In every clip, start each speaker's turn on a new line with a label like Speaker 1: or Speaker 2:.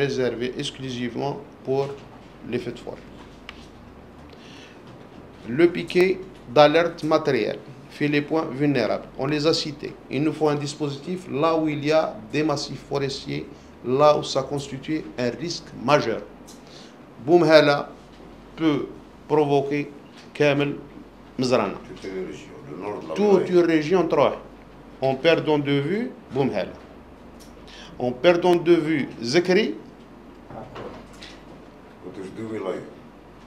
Speaker 1: réservé exclusivement pour les feux de forêt. Le piquet d'alerte matérielle fait les points vulnérables. On les a cités. Il nous faut un dispositif là où il y a des massifs forestiers, là où ça constitue un risque majeur. Boumhala peut provoquer Kamel Mzrana. Toute une région, en perdant de vue Boumhala. En perdant de vue Zekri,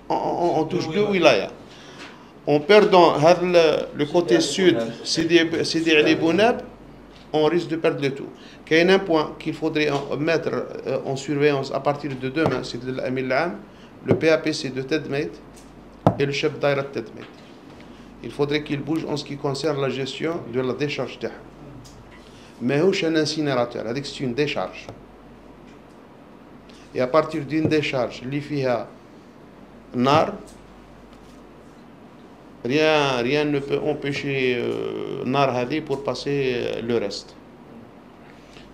Speaker 1: on touche deux wilayas. En perdant le côté sud, Sidi Ali Bounab, on risque de perdre le tout. Il y a un point qu'il faudrait mettre en surveillance à partir de demain, c'est l'Amil Am, le PAPC de Tedmet et le chef d'Aïra de Tedmet. Il faudrait qu'il bouge en ce qui concerne la gestion de la décharge d'Ah. Mais c'est un incinérateur, c'est une décharge. Et à partir d'une décharge, l'IFIA NAR, rien ne peut empêcher NAR Hadi pour passer le reste.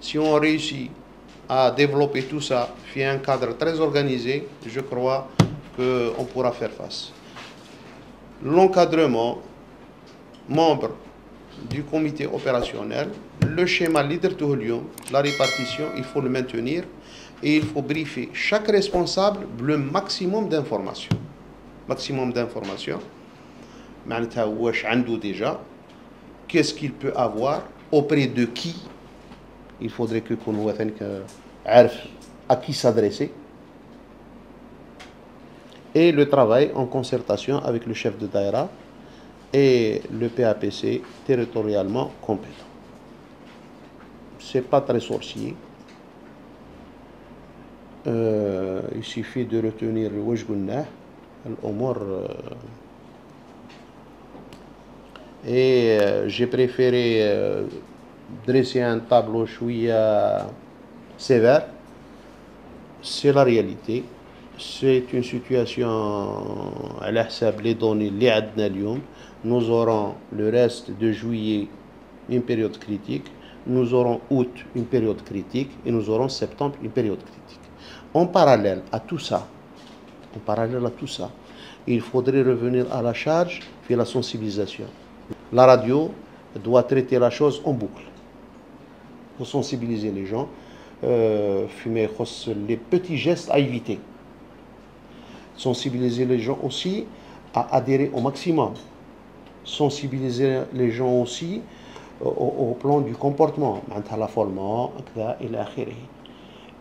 Speaker 1: Si on réussit à développer tout ça, via un cadre très organisé, je crois qu'on pourra faire face. L'encadrement, membre du comité opérationnel, le schéma leader de Holium, la répartition, il faut le maintenir et il faut briefer chaque responsable le maximum d'informations. Maximum d'informations. Déjà, qu'est-ce qu'il peut avoir, auprès de qui. Il faudrait que nous à qui s'adresser. Et le travail en concertation avec le chef de Daïra et le PAPC territorialement compétent. C'est pas très sorcier. Il suffit de retenir le Wajgunnah, l'Omar. Et j'ai préféré dresser un tableau chouïa sévère. C'est la réalité. C'est une situation à l'Ahsab les données les Adnalium. Nous aurons le reste de juillet une période critique. Nous aurons août une période critique. Et nous aurons septembre une période critique. En parallèle à tout ça, il faudrait revenir à la charge et la sensibilisation. La radio doit traiter la chose en boucle. Pour sensibiliser les gens, les petits gestes à éviter. Sensibiliser les gens aussi à adhérer au maximum. Sensibiliser les gens aussi au plan du comportement, l'affolement,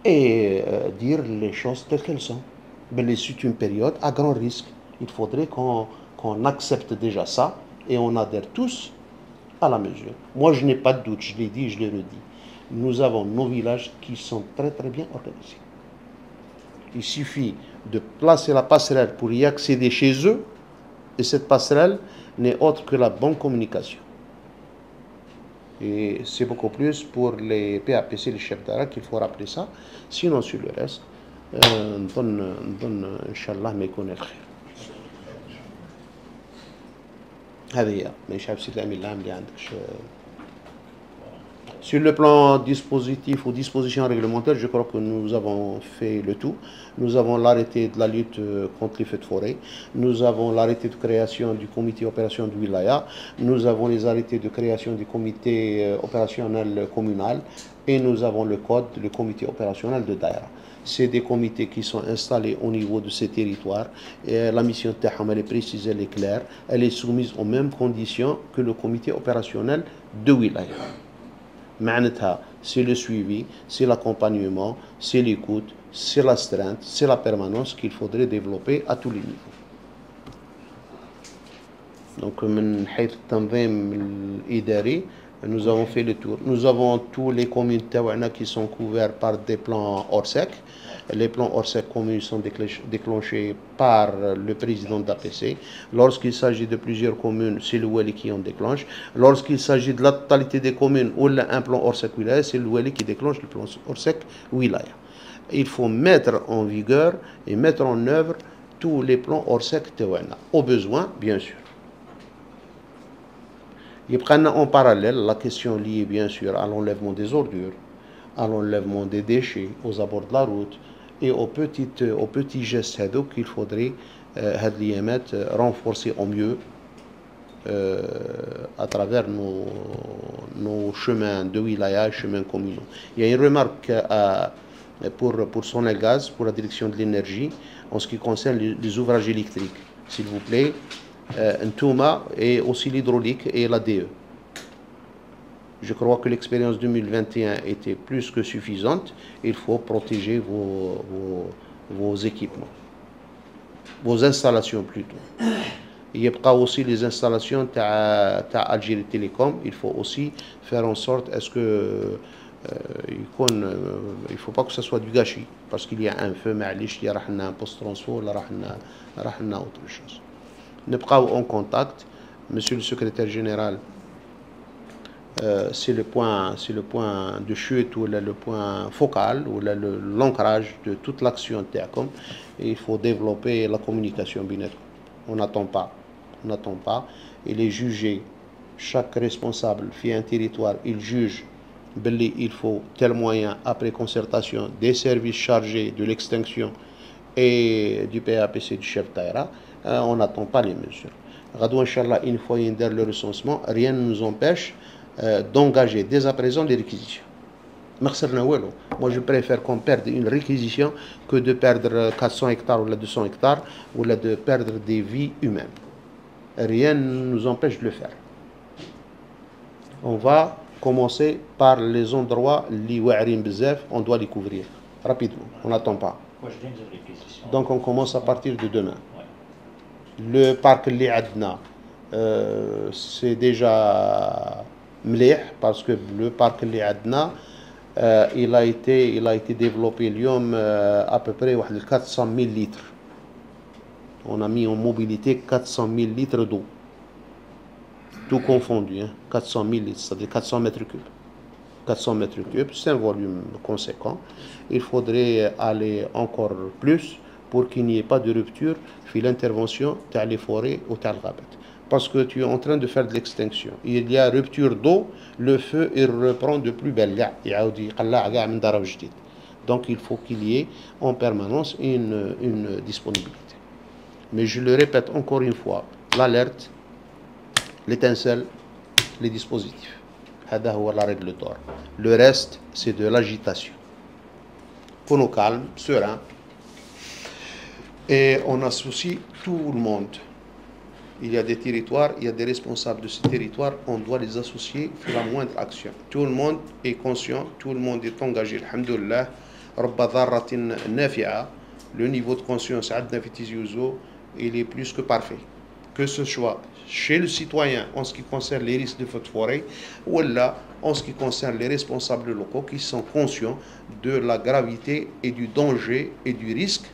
Speaker 1: et dire les choses telles qu'elles sont. Mais c'est une période à grand risque. Il faudrait qu'on accepte déjà ça et on adhère tous à la mesure. Moi, je n'ai pas de doute, je l'ai dit, je le redis. Nous avons nos villages qui sont très très bien organisés. Il suffit de placer la passerelle pour y accéder chez eux, et cette passerelle n'est autre que la bonne communication. Et c'est beaucoup plus pour les PAPC, les chefs d'Ara, qu'il faut rappeler ça. Sinon, sur le reste, Inch'Allah, mais qu'on est frère. Sur le plan dispositif ou disposition réglementaire, je crois que nous avons fait le tout. Nous avons l'arrêté de la lutte contre les feux de forêt. Nous avons l'arrêté de création du comité opérationnel du Wilaya. Nous avons les arrêtés de création du comité opérationnel communal. Et nous avons le code, le comité opérationnel de Daïra. C'est des comités qui sont installés au niveau de ces territoires. Et la mission Taham, elle est précise, elle est claire. Elle est soumise aux mêmes conditions que le comité opérationnel de Wilaya. C'est le suivi, c'est l'accompagnement, c'est l'écoute, c'est l'astreinte, c'est la permanence qu'il faudrait développer à tous les niveaux. Donc, nous avons fait le tour. Nous avons tous les communes qui sont couverts par des plans ORSEC. Les plans ORSEC communes sont déclenchés par le président d'APC. Lorsqu'il s'agit de plusieurs communes, c'est le Wali qui en déclenche. Lorsqu'il s'agit de la totalité des communes ou un plan ORSEC Wilaya, c'est le Wali qui déclenche le plan ORSEC Wilaya. Il faut mettre en vigueur et mettre en œuvre tous les plans ORSEC Tewana, au besoin, bien sûr. Il prend en parallèle la question liée bien sûr à l'enlèvement des ordures, à l'enlèvement des déchets aux abords de la route, et aux petits gestes qu'il faudrait renforcer au mieux à travers nos chemins de wilaya, chemins communaux. Il y a une remarque pour Sonelgaz, pour la direction de l'énergie, en ce qui concerne les ouvrages électriques. S'il vous plaît, Ntouma et aussi l'hydraulique et la DE. Je crois que l'expérience 2021 était plus que suffisante. Il faut protéger vos équipements, vos installations plutôt. Il y a aussi les installations d'Algérie Télécom. Il faut aussi faire en sorte est-ce que il ne faut pas que ce soit du gâchis, parce qu'il y a un feu, mais il y a un post-transfo, il y a autre chose. Nabqaw en contact. Monsieur le secrétaire général, c'est le point de chute ou le point focal ou l'ancrage de toute l'action TEACOM. Et il faut développer la communication binette. On n'attend pas. Il est jugé, chaque responsable fait un territoire, il juge, il faut tel moyen après concertation des services chargés de l'extinction et du PAPC du chef Taïra. On n'attend pas les mesures. Radou, Inch'Allah, une fois il y a le recensement, rien ne nous empêche d'engager dès à présent les réquisitions. Moi, je préfère qu'on perde une réquisition que de perdre 400 hectares ou 200 hectares ou de perdre des vies humaines. Rien ne nous empêche de le faire. On va commencer par les endroits li wa'rin bzaf, on doit les couvrir rapidement, on n'attend pas. Donc on commence à partir de demain. Le parc li adna, c'est déjà mlih parce que le parc li adna, il a été développé l'yom à peu près 400 000 litres. On a mis en mobilité 400 000 litres d'eau. Tout confondu, hein? 400 000 litres, c'est-à-dire 400 mètres cubes. 400 mètres cubes, c'est un volume conséquent. Il faudrait aller encore plus pour qu'il n'y ait pas de rupture dans l'intervention des forêts ou des rabat. Parce que tu es en train de faire de l'extinction. Il y a rupture d'eau, le feu il reprend de plus belle. Donc il faut qu'il y ait en permanence une disponibilité. Mais je le répète encore une fois, l'alerte, l'étincelle, les dispositifs. C'est la règle d'or. Le reste, c'est de l'agitation. Pour nous calme, serein. Et on associe tout le monde. Il y a des territoires, il y a des responsables de ces territoires, on doit les associer pour la moindre action. Tout le monde est conscient, tout le monde est engagé. Alhamdulillah, Rabba dharratin nafi'a, le niveau de conscience adna fi Tizi Ouzou, il est plus que parfait. Que ce soit chez le citoyen en ce qui concerne les risques de feux de forêt, ou là en ce qui concerne les responsables locaux qui sont conscients de la gravité et du danger et du risque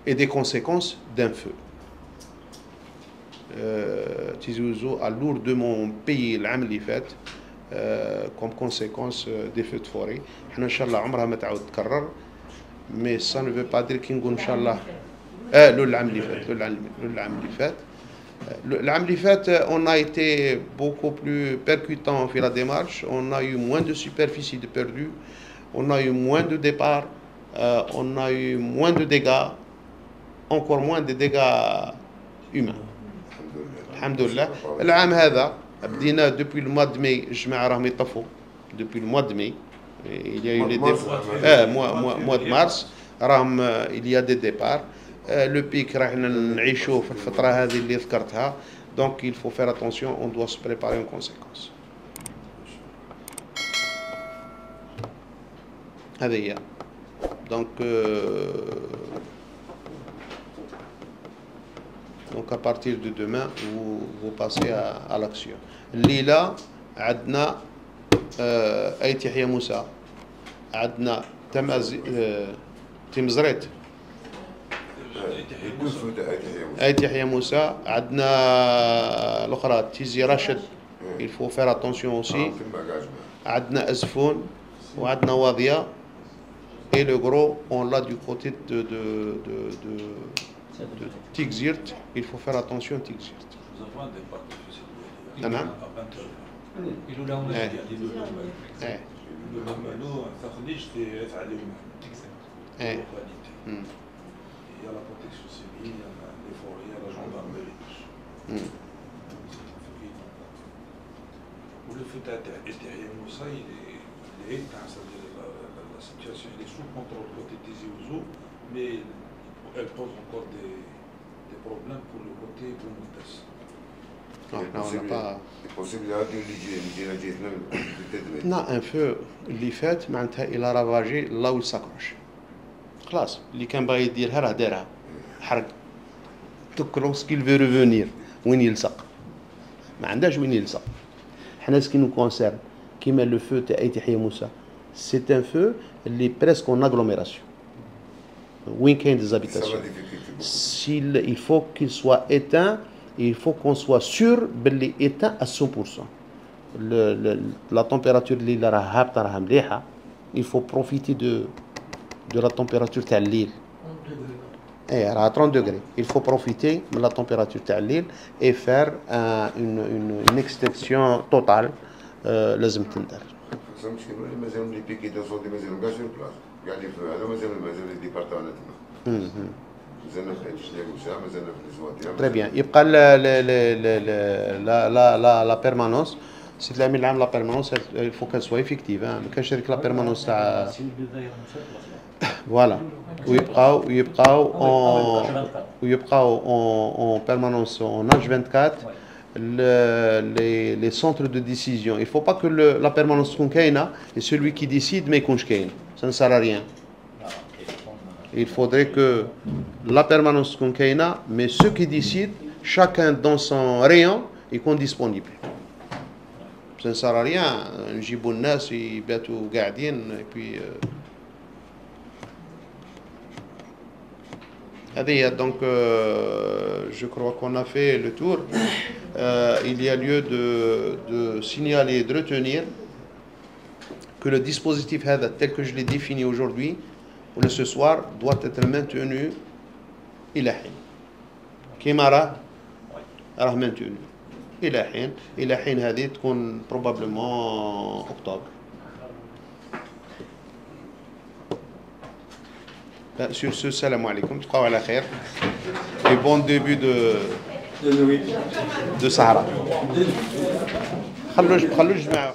Speaker 1: et des conséquences d'un feu. Tizi Ouzou a lourdement payé l'année اللي فات comme conséquence des feux de forêt. احنا ان شاء الله عمرها ما تعاود تكرر. Mais ça ne veut pas dire qu'il نقول ان شاء الله العام اللي فات on a été beaucoup plus percutant dans la démarche. On a eu moins de superficie de perdu, on a eu moins de départs, on a eu moins de dégâts, encore moins de dégâts humains. Alhamdulillah. العام هذا بدينا depuis le mois de mai, الجماعة راهم يطفوا depuis le mois de mai. Il y a eu les mois de mars راهم il y a des départs. Le pic راح نعيشوه في الفترة هذه اللي ذكرتها. Donc il faut faire attention, on doit se préparer en conséquence. هذه هي. Donc à partir de demain, vous passez à l'action. Lila, عندنا أيت يحيى موسى، عندنا تمزريت، أيت يحيى موسى، عندنا الأخرى تيزي راشد. Il faut faire attention aussi. عندنا أزفون وعندنا واضية. Et le gros, on l'a du côté de Tigzirt. Il faut faire attention Tigzirt. تمام. Eh.
Speaker 2: localité. Il y a la protection civile, il y a les forêts, il y a la gendarmerie. Le fait extérieur, ça, il est éteint, c'est-à-dire la situation elle est sous contrôle côté Tizi Ouzou, mais elle pose encore des problèmes pour le côté Boumoutes.
Speaker 1: Non, un feu اللي فات معناتها الى رافاجي الله ويسكرش خلاص اللي كان باغي يديرها راه دارها حرق دوك لوسكيل فو ريفونير وين يلصق ما عندهاش وين يلصق حنا سكي نو كونسيرن كيما لو فو تاع ايتي حيا موسى سي ان فو اللي بريسك اون اغلوميراسيون وين كاين دي زابيتاسيون il faut qu'il soit éteint il faut qu'on soit sûr باللي éteint à 100%. La température اللي راه هابطه راه مليحه il faut profiter de la température تاع الليل ايه راه 30 degrés il faut profiter de la température تاع الليل et faire une extinction totale لازم تندار.
Speaker 3: مازالوا لي بيكي دو صوتي مازالوا كاع سور بلاص كاع لي فو هذا مازال لي ديبارتمون تما مازالنا في الشنيا مازالنا في الزواتير
Speaker 1: تري بيان يبقى لا بيرمانونس سي الامين العام لا بيرمانونس il faut qu'elle soit effective ما كانش هذيك لا بيرمانونس تاع فوالا ويبقاو en permanence en H24 les centres de décision. Il ne faut pas que la permanence تكون كاينه et celui qui décide ما يكونش كاين. Ça ne sert à rien. Il faudrait que la permanence تكون كاينه mais ceux qui décident chacun dans son rayon يكون disponible. Ça ne sert à rien نجيبوا الناس يباتوا قاعدين et puis donc je crois qu'on a fait le tour. Il y a lieu de signaler et de retenir que le dispositif tel que je l'ai défini aujourd'hui ou ce soir doit être maintenu إلى حين كما راه maintenu إلى حين هذه تكون probablement octobre. Sur ce, salam alaikum, تبقاو على خير et bon début de Sahara. خلوا الجماعة